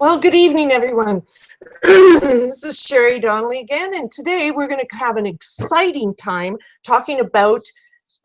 Well, good evening, everyone. This is Sherry Donnelly again, and today we're going to have an exciting time talking about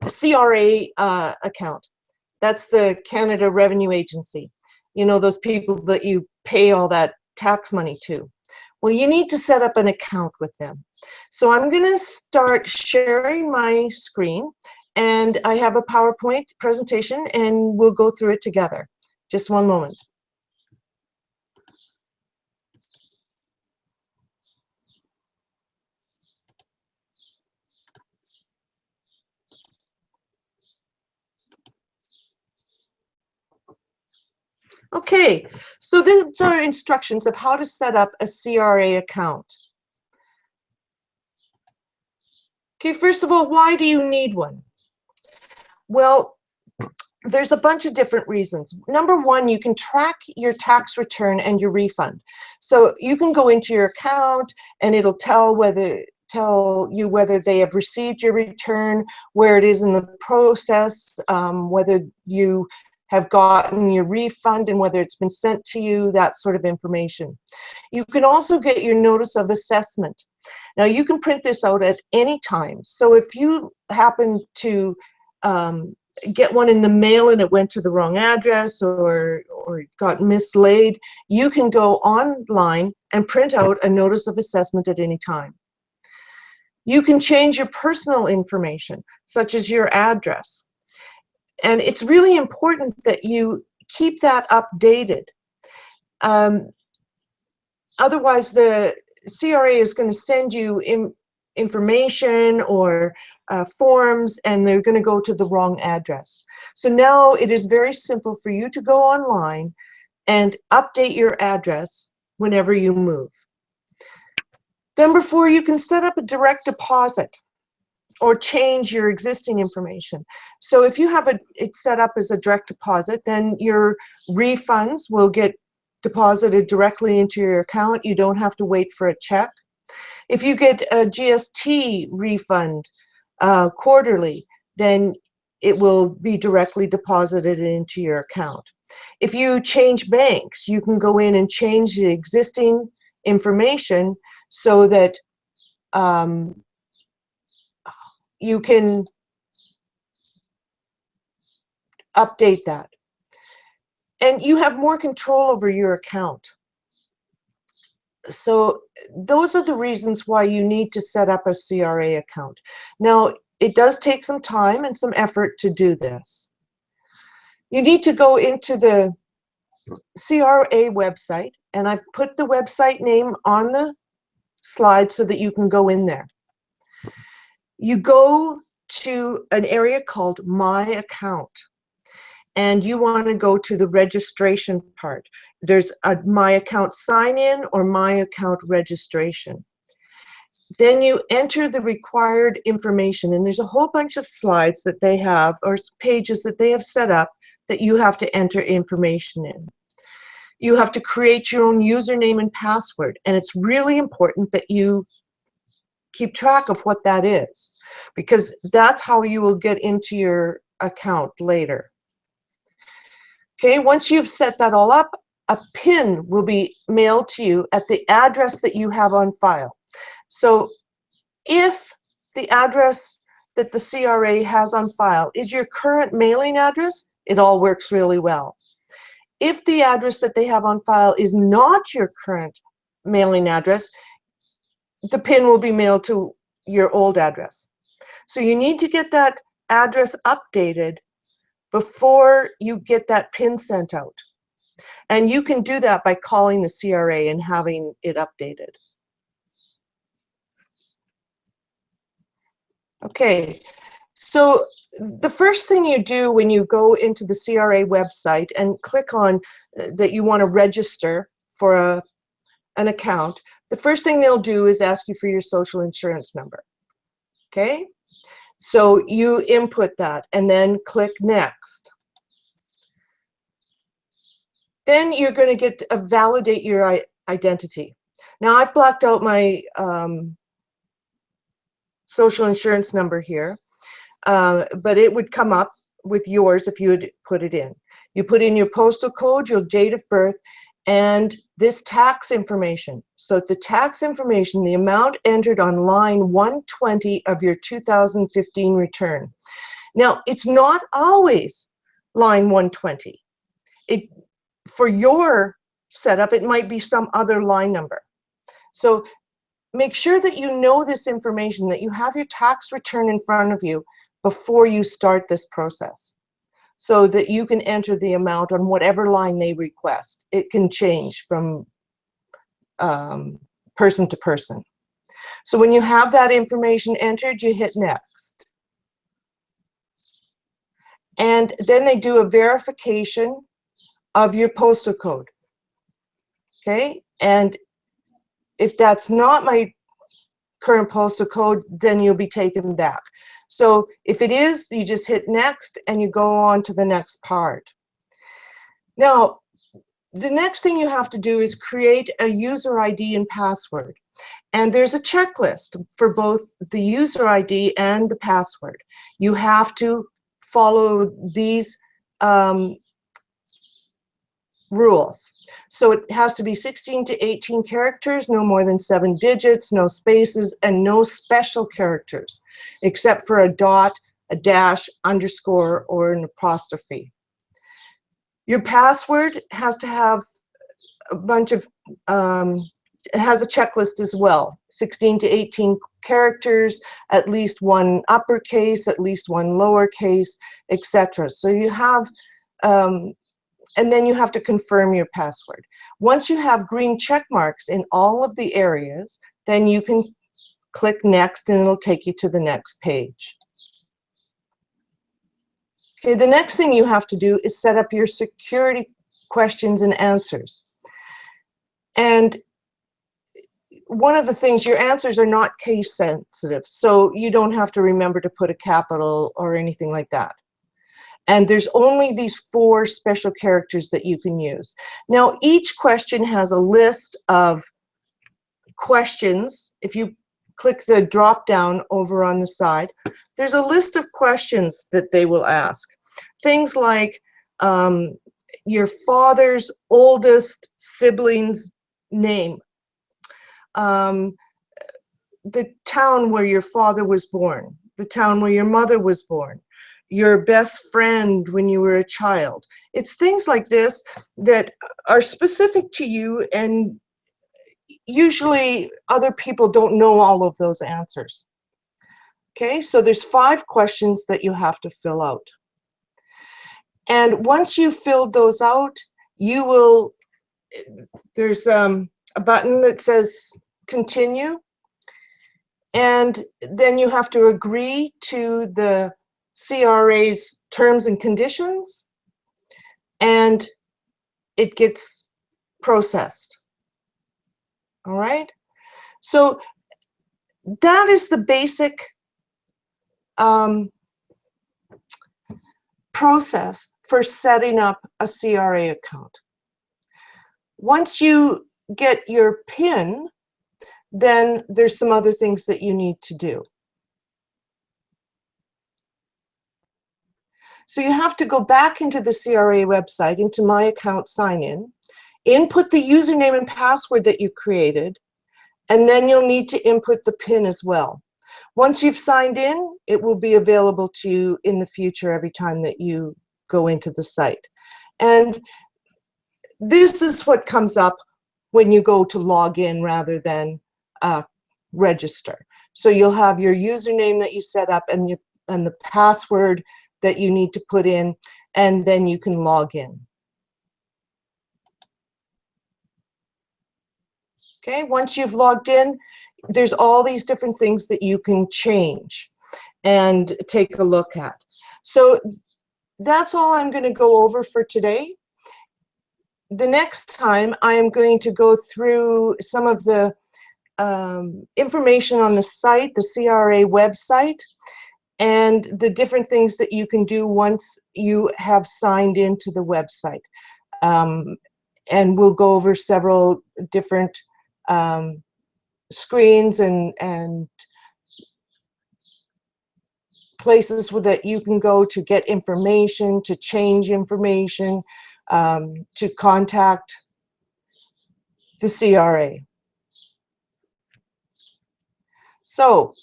the CRA account. That's the Canada Revenue Agency. You know, those people that you pay all that tax money to. Well, you need to set up an account with them. So I'm going to start sharing my screen, and I have a PowerPoint presentation, and we'll go through it together. Just one moment. Okay, so these are instructions of how to set up a CRA account. Okay, first of all, why do you need one? Well, there's a bunch of different reasons. Number one, you can track your tax return and your refund. So you can go into your account and it'll tell you whether they have received your return, where it is in the process, whether you have gotten your refund and whether it's been sent to you, that sort of information. You can also get your notice of assessment. Now you can print this out at any time. So if you happen to get one in the mail and it went to the wrong address or got mislaid, you can go online and print out a notice of assessment at any time. You can change your personal information, such as your address. And it's really important that you keep that updated. Otherwise, the CRA is going to send you information or forms, and they're going to go to the wrong address. So now it is very simple for you to go online and update your address whenever you move. Number 4, you can set up a direct deposit or change your existing information. So if you have it set up as a direct deposit, then your refunds will get deposited directly into your account. You don't have to wait for a check. If you get a GST refund quarterly, then it will be directly deposited into your account. If you change banks, you can go in and change the existing information so that you can update that. And you have more control over your account. So those are the reasons why you need to set up a CRA account. Now, it does take some time and some effort to do this. You need to go into the CRA website, and I've put the website name on the slide so that you can go in there. You go to an area called My Account, and you want to go to the registration part. There's a My Account sign in or My Account registration. Then you enter the required information, and there's a whole bunch of slides that they have, or pages that they have set up, that you have to enter information in. You have to create your own username and password, and it's really important that you keep track of what that is, because that's how you will get into your account later. Okay, once you've set that all up, a PIN will be mailed to you at the address that you have on file. So if the address that the CRA has on file is your current mailing address, it all works really well. If the address that they have on file is not your current mailing address, the PIN will be mailed to your old address. So you need to get that address updated before you get that PIN sent out. And you can do that by calling the CRA and having it updated. Okay, so the first thing you do when you go into the CRA website and click on that you want to register for an account, the first thing they'll do is ask you for your social insurance number. Okay, so you input that and then click Next. Then you're going to get to validate your identity. Now I've blacked out my social insurance number here, but it would come up with yours if you had put it in. You put in your postal code, your date of birth, and this tax information. So the tax information, the amount entered on line 120 of your 2015 return. Now, it's not always line 120. For your setup, it might be some other line number. So make sure that you know this information, that you have your tax return in front of you before you start this process, so that you can enter the amount on whatever line they request. It can change from person to person. So when you have that information entered, you hit next. And then they do a verification of your postal code. Okay? And if that's not my current postal code, then you'll be taken back. So if it is, you just hit next and you go on to the next part. Now, the next thing you have to do is create a user ID and password. And there's a checklist for both the user ID and the password. You have to follow these rules. So it has to be 16 to 18 characters, no more than 7 digits, no spaces, and no special characters, except for a dot, a dash, underscore, or an apostrophe. Your password has to have a bunch of, it has a checklist as well, 16 to 18 characters, at least one uppercase, at least one lowercase, etc. So you have, and then you have to confirm your password. Once you have green check marks in all of the areas, then you can click next and it'll take you to the next page. Okay, the next thing you have to do is set up your security questions and answers. And one of the things, your answers are not case sensitive, so you don't have to remember to put a capital or anything like that. And there's only these 4 special characters that you can use. Now, each question has a list of questions. If you click the drop down over on the side, there's a list of questions that they will ask. Things like your father's oldest sibling's name, the town where your father was born, the town where your mother was born, your best friend when you were a child. It's things like this that are specific to you, and usually other people don't know all of those answers. Okay, so there's 5 questions that you have to fill out. And once you've filled those out, you will, there's a button that says continue, and then you have to agree to the CRA's terms and conditions, and it gets processed. All right, so that is the basic process for setting up a CRA account. Once you get your PIN, then there's some other things that you need to do. So you have to go back into the CRA website, into My Account Sign In, input the username and password that you created, and then you'll need to input the PIN as well. Once you've signed in, it will be available to you in the future every time that you go into the site. And this is what comes up when you go to log in rather than register. So you'll have your username that you set up and the password that you need to put in, and then you can log in. Okay, once you've logged in, there's all these different things that you can change and take a look at. So that's all I'm going to go over for today. The next time I am going to go through some of the information on the site, the CRA website, and the different things that you can do once you have signed into the website. And we'll go over several different screens and places that you can go to get information, to change information, to contact the CRA. So,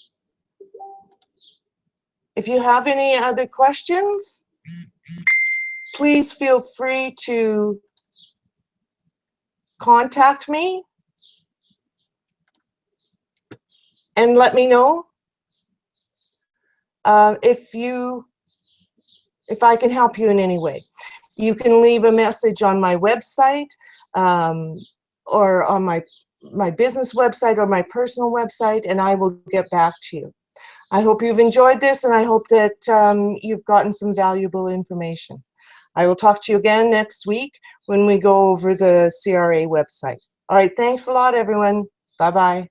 if you have any other questions, please feel free to contact me and let me know if I can help you in any way. You can leave a message on my website or on my business website or my personal website, and I will get back to you. I hope you've enjoyed this, and I hope that you've gotten some valuable information. I will talk to you again next week when we go over the CRA website. All right, thanks a lot, everyone. Bye-bye.